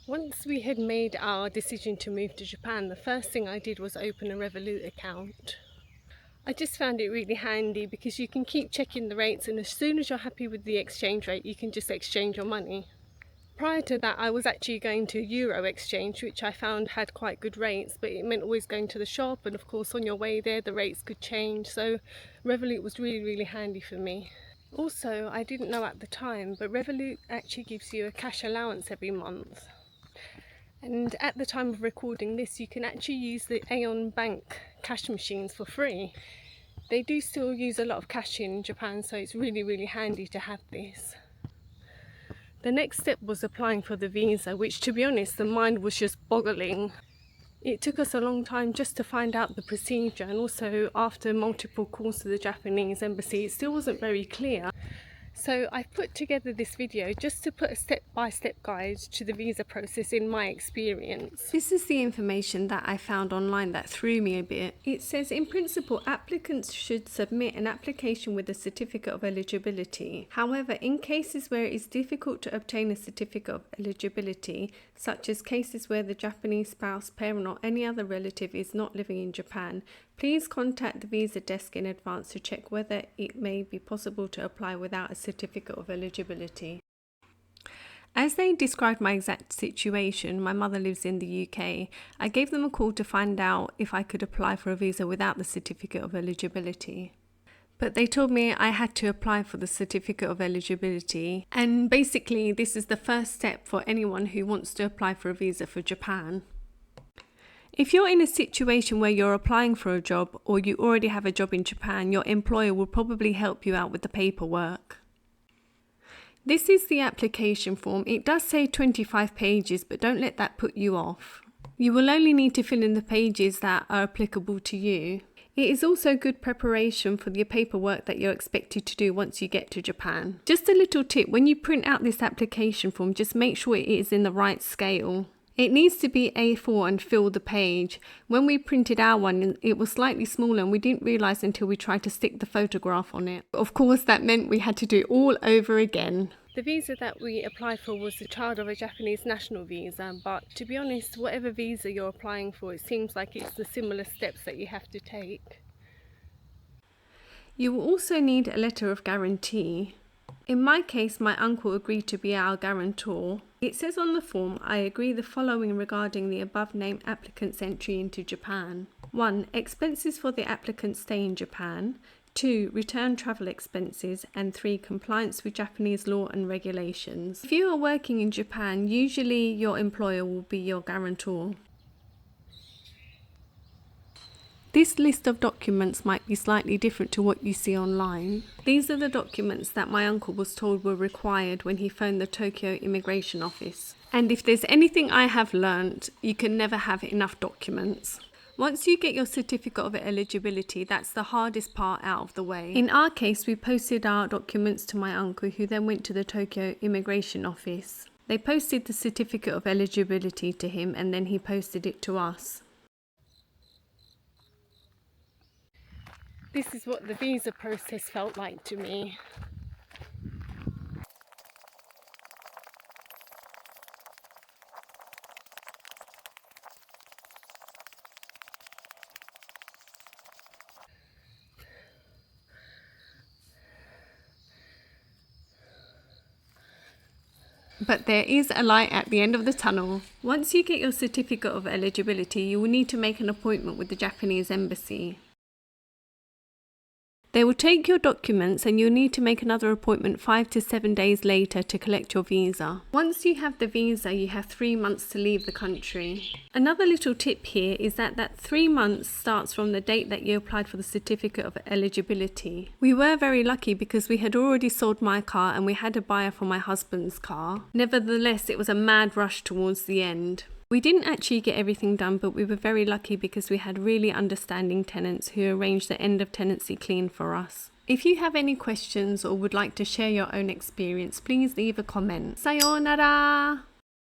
Once we had made our decision to move to Japan, the first thing I did was open a Revolut account. I just found it really handy because you can keep checking the rates, and as soon as you're happy with the exchange rate, you can just exchange your money. Prior to that, I was actually going to Euro exchange, which I found had quite good rates, but it meant always going to the shop, and of course on your way there the rates could change, so Revolut was really handy for me. Also, I didn't know at the time, but Revolut actually gives you a cash allowance every month. And at the time of recording this, you can actually use the Aeon Bank cash machines for free. They do still use a lot of cash in Japan, so it's really handy to have this. The next step was applying for the visa, which, to be honest, the mind was just boggling. It took us a long time just to find out the procedure, and also after multiple calls to the Japanese embassy, it still wasn't very clear. So I've put together this video just to put a step-by-step guide to the visa process in my experience. This is the information that I found online that threw me a bit. It says, in principle, applicants should submit an application with a certificate of eligibility. However, in cases where it is difficult to obtain a certificate of eligibility, such as cases where the Japanese spouse, parent or any other relative is not living in Japan, please contact the visa desk in advance to check whether it may be possible to apply without a certificate of eligibility. As they described my exact situation, my mother lives in the UK, I gave them a call to find out if I could apply for a visa without the certificate of eligibility. But they told me I had to apply for the certificate of eligibility, and basically this is the first step for anyone who wants to apply for a visa for Japan. If you're in a situation where you're applying for a job or you already have a job in Japan, your employer will probably help you out with the paperwork. This is the application form. It does say 25 pages, but don't let that put you off. You will only need to fill in the pages that are applicable to you. It is also good preparation for the paperwork that you're expected to do once you get to Japan. Just a little tip, when you print out this application form, just make sure it is in the right scale. It needs to be A4 and fill the page. When we printed our one, it was slightly smaller and we didn't realise until we tried to stick the photograph on it. Of course, that meant we had to do it all over again. The visa that we applied for was the child of a Japanese national visa, but to be honest, whatever visa you're applying for, it seems like it's the similar steps that you have to take. You will also need a letter of guarantee. In my case, my uncle agreed to be our guarantor. It says on the form, I agree the following regarding the above named applicant's entry into Japan. 1. Expenses for the applicant's stay in Japan. 2. Return travel expenses. And 3. Compliance with Japanese law and regulations. If you are working in Japan, usually your employer will be your guarantor. This list of documents might be slightly different to what you see online. These are the documents that my uncle was told were required when he phoned the Tokyo immigration office. And if there's anything I have learnt, you can never have enough documents. Once you get your certificate of eligibility, that's the hardest part out of the way. In our case, we posted our documents to my uncle, who then went to the Tokyo immigration office. They posted the certificate of eligibility to him, and then he posted it to us. This is what the visa process felt like to me. But there is a light at the end of the tunnel. Once you get your certificate of eligibility, you will need to make an appointment with the Japanese embassy. They will take your documents and you'll need to make another appointment 5 to 7 days later to collect your visa. Once you have the visa, you have 3 months to leave the country. Another little tip here is that 3 months starts from the date that you applied for the certificate of eligibility. We were very lucky because we had already sold my car and we had a buyer for my husband's car. Nevertheless, it was a mad rush towards the end. We didn't actually get everything done, but we were very lucky because we had really understanding tenants who arranged the end of tenancy clean for us. If you have any questions or would like to share your own experience, please leave a comment. Sayonara!